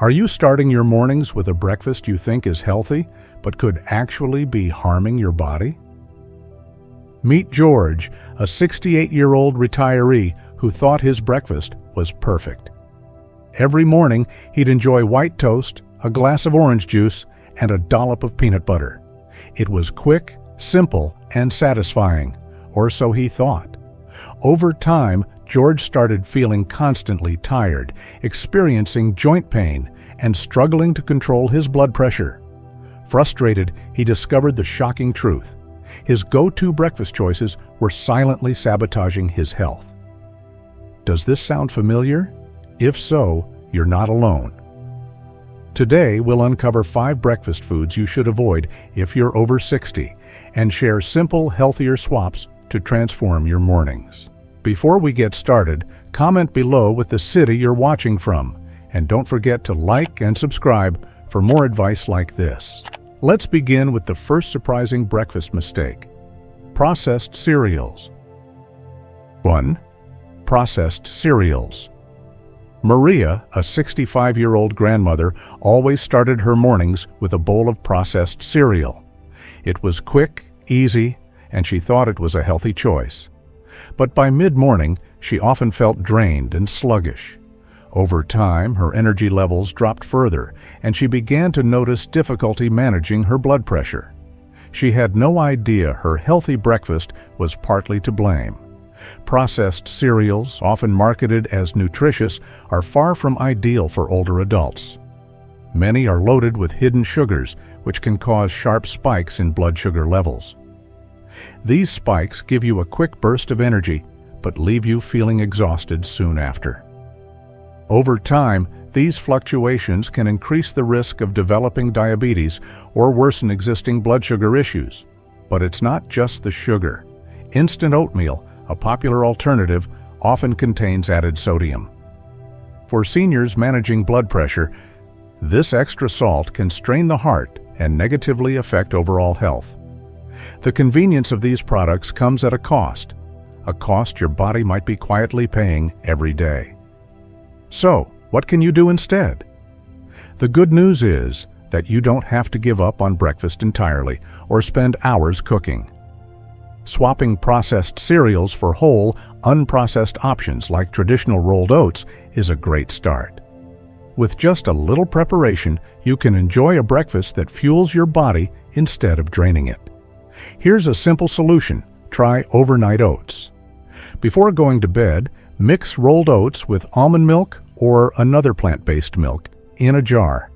Are you starting your mornings with a breakfast you think is healthy, but could actually be harming your body? Meet George, a 68-year-old retiree who thought his breakfast was perfect. Every morning, he'd enjoy white toast, a glass of orange juice, and a dollop of peanut butter. It was quick, simple, and satisfying, or so he thought. Over time, George started feeling constantly tired, experiencing joint pain, and struggling to control his blood pressure. Frustrated, he discovered the shocking truth. His go-to breakfast choices were silently sabotaging his health. Does this sound familiar? If so, you're not alone. Today, we'll uncover 5 breakfast foods you should avoid if you're over 60 and share simple, healthier swaps to transform your mornings. Before we get started, comment below with the city you're watching from, and don't forget to like and subscribe for more advice like this. Let's begin with the first surprising breakfast mistake: processed cereals. 1. Processed cereals. Maria, a 65-year-old grandmother, always started her mornings with a bowl of processed cereal. It was quick, easy, and she thought it was a healthy choice. But by mid-morning, she often felt drained and sluggish. Over time, her energy levels dropped further, and she began to notice difficulty managing her blood pressure. She had no idea her healthy breakfast was partly to blame. Processed cereals, often marketed as nutritious, are far from ideal for older adults. Many are loaded with hidden sugars, which can cause sharp spikes in blood sugar levels. These spikes give you a quick burst of energy, but leave you feeling exhausted soon after. Over time, these fluctuations can increase the risk of developing diabetes or worsen existing blood sugar issues. But it's not just the sugar. Instant oatmeal, a popular alternative, often contains added sodium. For seniors managing blood pressure, this extra salt can strain the heart and negatively affect overall health. The convenience of these products comes at a cost your body might be quietly paying every day. So, what can you do instead? The good news is that you don't have to give up on breakfast entirely or spend hours cooking. Swapping processed cereals for whole, unprocessed options like traditional rolled oats is a great start. With just a little preparation, you can enjoy a breakfast that fuels your body instead of draining it. Here's a simple solution: try overnight oats. Before going to bed, mix rolled oats with almond milk or another plant-based milk in a jar.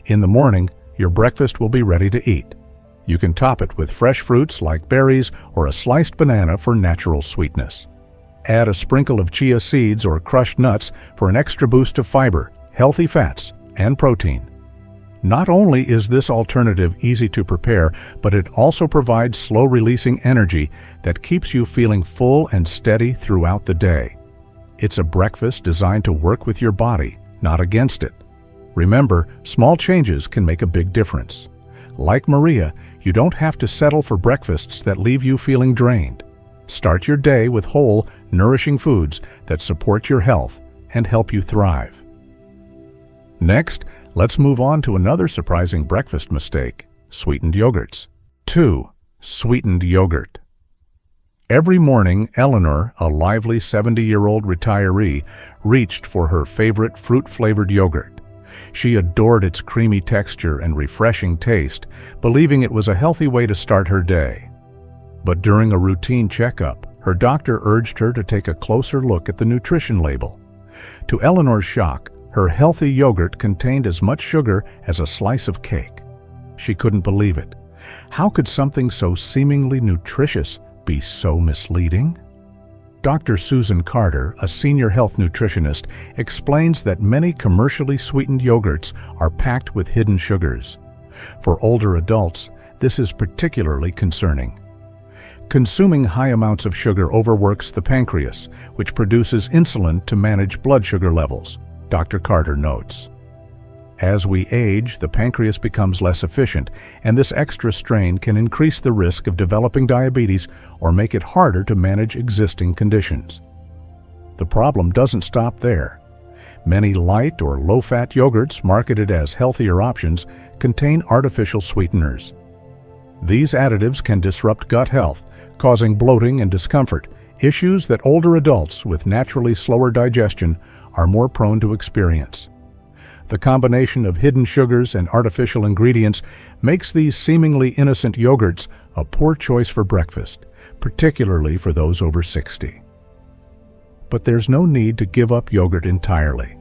In the morning, your breakfast will be ready to eat. You can top it with fresh fruits like berries or a sliced banana for natural sweetness. Add a sprinkle of chia seeds or crushed nuts for an extra boost of fiber, healthy fats, and protein. Not only is this alternative easy to prepare, but it also provides slow-releasing energy that keeps you feeling full and steady throughout the day. It's a breakfast designed to work with your body, not against it. Remember, small changes can make a big difference. Like Maria, you don't have to settle for breakfasts that leave you feeling drained. Start your day with whole, nourishing foods that support your health and help you thrive. Next, let's move on to another surprising breakfast mistake: sweetened yogurts. 2. Sweetened yogurt. Every morning, Eleanor, a lively 70-year-old retiree, reached for her favorite fruit-flavored yogurt. She adored its creamy texture and refreshing taste, believing it was a healthy way to start her day. But during a routine checkup, her doctor urged her to take a closer look at the nutrition label. To Eleanor's shock, her healthy yogurt contained as much sugar as a slice of cake. She couldn't believe it. How could something so seemingly nutritious be so misleading? Dr. Susan Carter, a senior health nutritionist, explains that many commercially sweetened yogurts are packed with hidden sugars. For older adults, this is particularly concerning. Consuming high amounts of sugar overworks the pancreas, which produces insulin to manage blood sugar levels, Dr. Carter notes. As we age, the pancreas becomes less efficient, and this extra strain can increase the risk of developing diabetes or make it harder to manage existing conditions. The problem doesn't stop there. Many light or low-fat yogurts marketed as healthier options contain artificial sweeteners. These additives can disrupt gut health, causing bloating and discomfort, issues that older adults with naturally slower digestion are more prone to experience. The combination of hidden sugars and artificial ingredients makes these seemingly innocent yogurts a poor choice for breakfast, particularly for those over 60. But there's no need to give up yogurt entirely.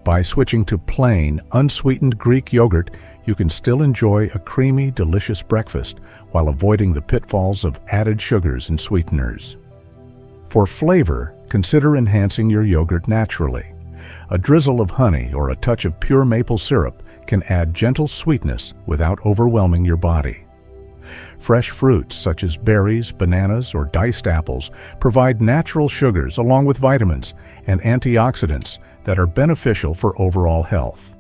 By switching to plain, unsweetened Greek yogurt, you can still enjoy a creamy, delicious breakfast while avoiding the pitfalls of added sugars and sweeteners. For flavor, consider enhancing your yogurt naturally. A drizzle of honey or a touch of pure maple syrup can add gentle sweetness without overwhelming your body. Fresh fruits such as berries, bananas, or diced apples provide natural sugars along with vitamins and antioxidants that are beneficial for overall health.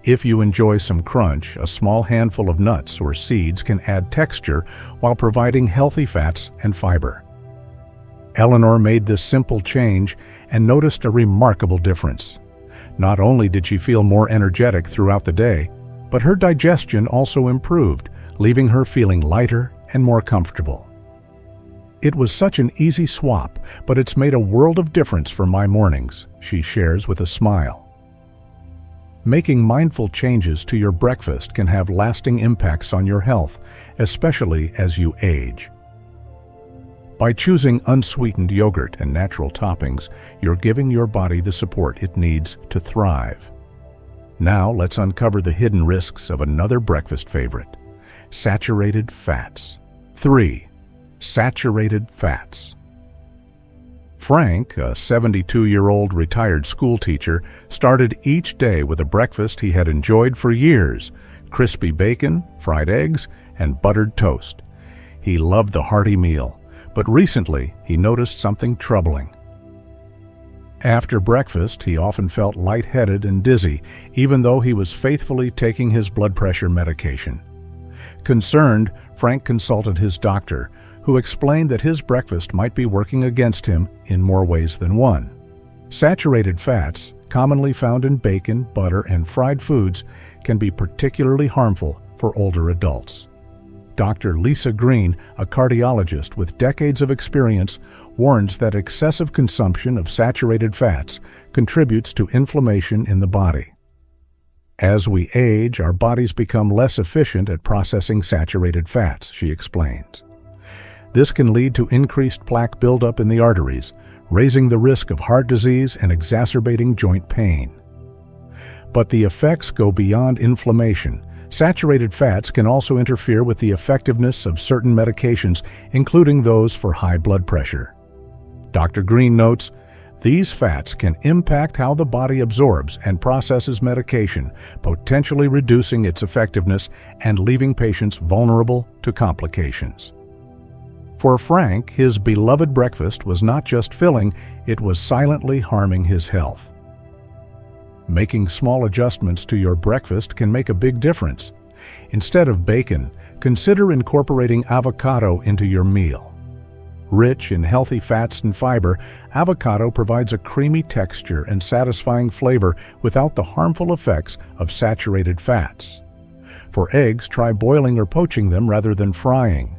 If you enjoy some crunch, a small handful of nuts or seeds can add texture while providing healthy fats and fiber. Eleanor made this simple change and noticed a remarkable difference. Not only did she feel more energetic throughout the day, but her digestion also improved, leaving her feeling lighter and more comfortable. "It was such an easy swap, but it's made a world of difference for my mornings," she shares with a smile. Making mindful changes to your breakfast can have lasting impacts on your health, especially as you age. By choosing unsweetened yogurt and natural toppings, you're giving your body the support it needs to thrive. Now let's uncover the hidden risks of another breakfast favorite: saturated fats. 3. Saturated fats. Frank, a 72-year-old retired school teacher, started each day with a breakfast he had enjoyed for years: crispy bacon, fried eggs, and buttered toast. He loved the hearty meal, but recently he noticed something troubling. After breakfast, he often felt lightheaded and dizzy, even though he was faithfully taking his blood pressure medication. Concerned, Frank consulted his doctor, who explained that his breakfast might be working against him in more ways than one. Saturated fats, commonly found in bacon, butter, and fried foods, can be particularly harmful for older adults. Dr. Lisa Green, a cardiologist with decades of experience, warns that excessive consumption of saturated fats contributes to inflammation in the body. As we age, our bodies become less efficient at processing saturated fats, she explains. This can lead to increased plaque buildup in the arteries, raising the risk of heart disease and exacerbating joint pain. But the effects go beyond inflammation. Saturated fats can also interfere with the effectiveness of certain medications, including those for high blood pressure. Dr. Green notes, these fats can impact how the body absorbs and processes medication, potentially reducing its effectiveness and leaving patients vulnerable to complications. For Frank, his beloved breakfast was not just filling, it was silently harming his health. Making small adjustments to your breakfast can make a big difference. Instead of bacon, consider incorporating avocado into your meal. Rich in healthy fats and fiber, avocado provides a creamy texture and satisfying flavor without the harmful effects of saturated fats. For eggs, try boiling or poaching them rather than frying.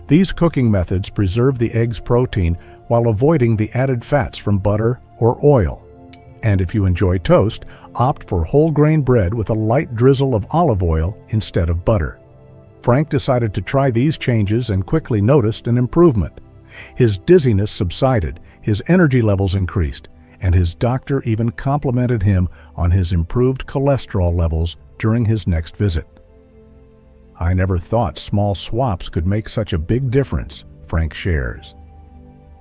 These cooking methods preserve the egg's protein while avoiding the added fats from butter or oil. And if you enjoy toast, opt for whole grain bread with a light drizzle of olive oil instead of butter. Frank decided to try these changes and quickly noticed an improvement. His dizziness subsided, his energy levels increased, and his doctor even complimented him on his improved cholesterol levels during his next visit. "I never thought small swaps could make such a big difference," Frank shares.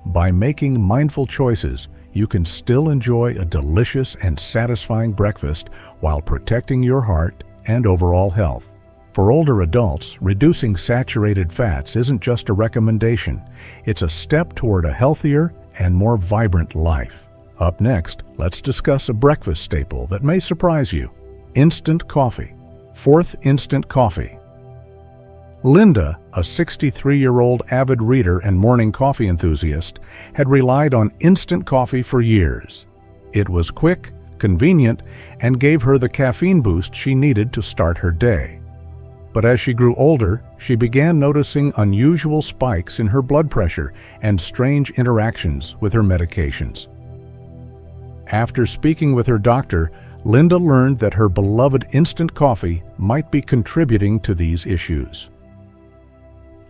By making mindful choices, you can still enjoy a delicious and satisfying breakfast while protecting your heart and overall health. For older adults, reducing saturated fats isn't just a recommendation. It's a step toward a healthier and more vibrant life. Up next, let's discuss a breakfast staple that may surprise you: instant coffee. 4th, instant coffee. Linda, a 63-year-old avid reader and morning coffee enthusiast, had relied on instant coffee for years. It was quick, convenient, and gave her the caffeine boost she needed to start her day. But as she grew older, she began noticing unusual spikes in her blood pressure and strange interactions with her medications. After speaking with her doctor, Linda learned that her beloved instant coffee might be contributing to these issues.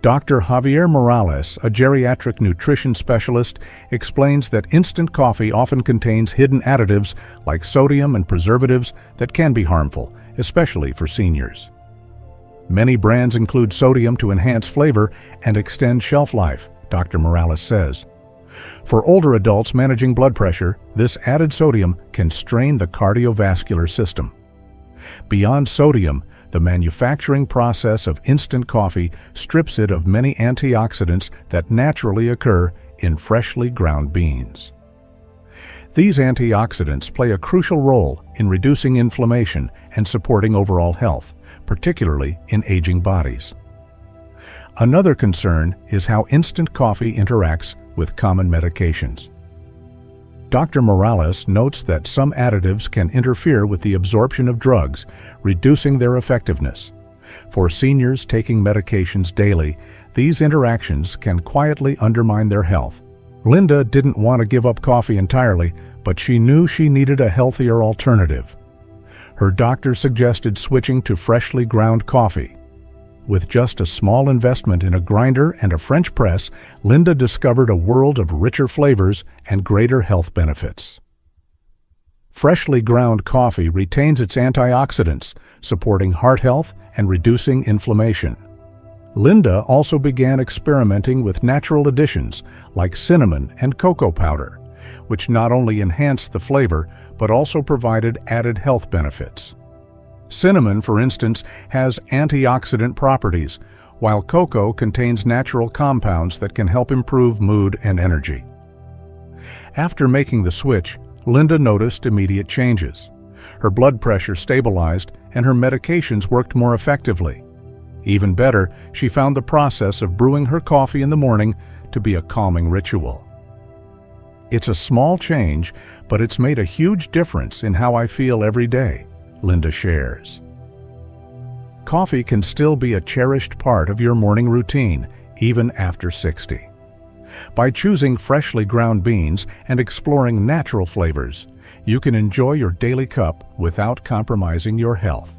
Dr. Javier Morales, a geriatric nutrition specialist, explains that instant coffee often contains hidden additives like sodium and preservatives that can be harmful, especially for seniors. Many brands include sodium to enhance flavor and extend shelf life, Dr. Morales says. For older adults managing blood pressure, this added sodium can strain the cardiovascular system. Beyond sodium, the manufacturing process of instant coffee strips it of many antioxidants that naturally occur in freshly ground beans. These antioxidants play a crucial role in reducing inflammation and supporting overall health, particularly in aging bodies. Another concern is how instant coffee interacts with common medications. Dr. Morales notes that some additives can interfere with the absorption of drugs, reducing their effectiveness. For seniors taking medications daily, these interactions can quietly undermine their health. Linda didn't want to give up coffee entirely, but she knew she needed a healthier alternative. Her doctor suggested switching to freshly ground coffee. With just a small investment in a grinder and a French press, Linda discovered a world of richer flavors and greater health benefits. Freshly ground coffee retains its antioxidants, supporting heart health and reducing inflammation. Linda also began experimenting with natural additions like cinnamon and cocoa powder, which not only enhanced the flavor but also provided added health benefits. Cinnamon, for instance, has antioxidant properties, while cocoa contains natural compounds that can help improve mood and energy. After making the switch, Linda noticed immediate changes. Her blood pressure stabilized and her medications worked more effectively. Even better, she found the process of brewing her coffee in the morning to be a calming ritual. "It's a small change, but it's made a huge difference in how I feel every day," Linda shares. Coffee can still be a cherished part of your morning routine, even after 60. By choosing freshly ground beans and exploring natural flavors, you can enjoy your daily cup without compromising your health.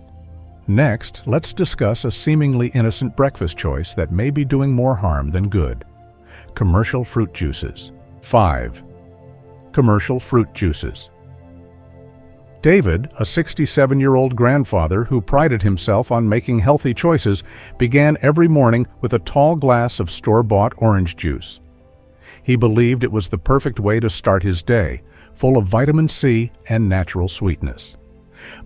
Next, let's discuss a seemingly innocent breakfast choice that may be doing more harm than good: commercial fruit juices. 5. Commercial fruit juices. David, a 67-year-old grandfather who prided himself on making healthy choices, began every morning with a tall glass of store-bought orange juice. He believed it was the perfect way to start his day, full of vitamin C and natural sweetness.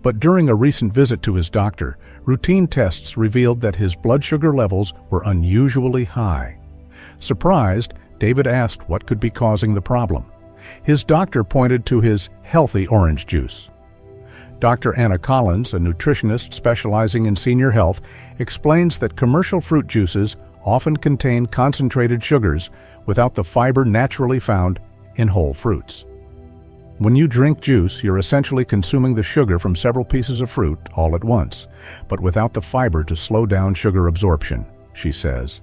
But during a recent visit to his doctor, routine tests revealed that his blood sugar levels were unusually high. Surprised, David asked what could be causing the problem. His doctor pointed to his healthy orange juice. Dr. Anna Collins, a nutritionist specializing in senior health, explains that commercial fruit juices often contain concentrated sugars without the fiber naturally found in whole fruits. When you drink juice, you're essentially consuming the sugar from several pieces of fruit all at once, but without the fiber to slow down sugar absorption, she says.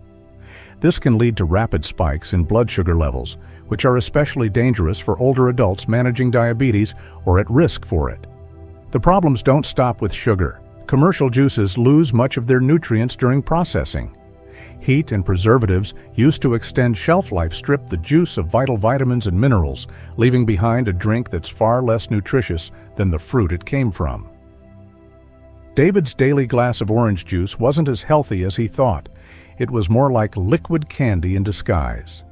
This can lead to rapid spikes in blood sugar levels, which are especially dangerous for older adults managing diabetes or at risk for it. The problems don't stop with sugar. Commercial juices lose much of their nutrients during processing. Heat and preservatives used to extend shelf life strip the juice of vital vitamins and minerals, leaving behind a drink that's far less nutritious than the fruit it came from. David's daily glass of orange juice wasn't as healthy as he thought. It was more like liquid candy in disguise.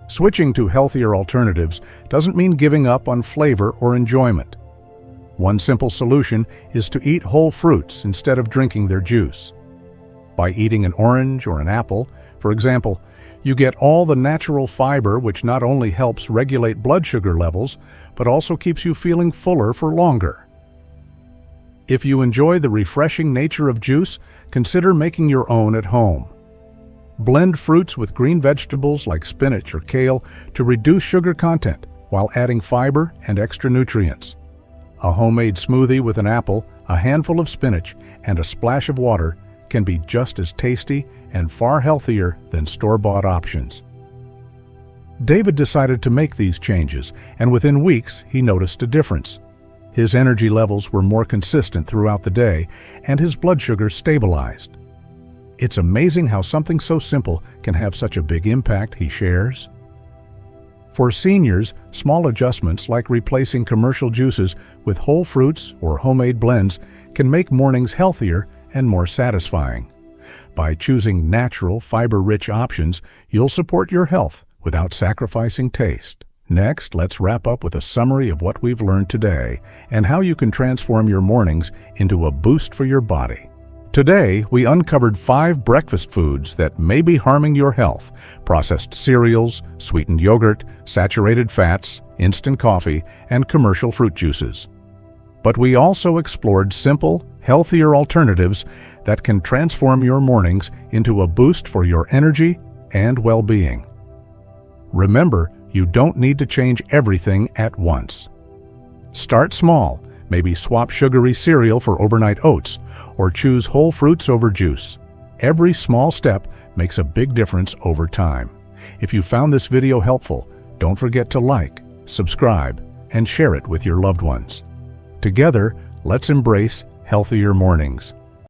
Switching to healthier alternatives doesn't mean giving up on flavor or enjoyment. One simple solution is to eat whole fruits instead of drinking their juice. By eating an orange or an apple, for example, you get all the natural fiber which not only helps regulate blood sugar levels, but also keeps you feeling fuller for longer. If you enjoy the refreshing nature of juice, consider making your own at home. Blend fruits with green vegetables like spinach or kale to reduce sugar content, while adding fiber and extra nutrients. A homemade smoothie with an apple, a handful of spinach, and a splash of water can be just as tasty and far healthier than store-bought options. David decided to make these changes, and within weeks he noticed a difference. His energy levels were more consistent throughout the day, and his blood sugar stabilized. It's amazing how something so simple can have such a big impact, he shares. For seniors, small adjustments like replacing commercial juices with whole fruits or homemade blends can make mornings healthier and more satisfying. By choosing natural, fiber-rich options, you'll support your health without sacrificing taste. Next, let's wrap up with a summary of what we've learned today and how you can transform your mornings into a boost for your body. Today, we uncovered 5 breakfast foods that may be harming your health: processed cereals, sweetened yogurt, saturated fats, instant coffee, and commercial fruit juices. But we also explored simple, healthier alternatives that can transform your mornings into a boost for your energy and well-being. Remember, you don't need to change everything at once. Start small. Maybe swap sugary cereal for overnight oats, or choose whole fruits over juice. Every small step makes a big difference over time. If you found this video helpful, don't forget to like, subscribe, and share it with your loved ones. Together, let's embrace healthier mornings.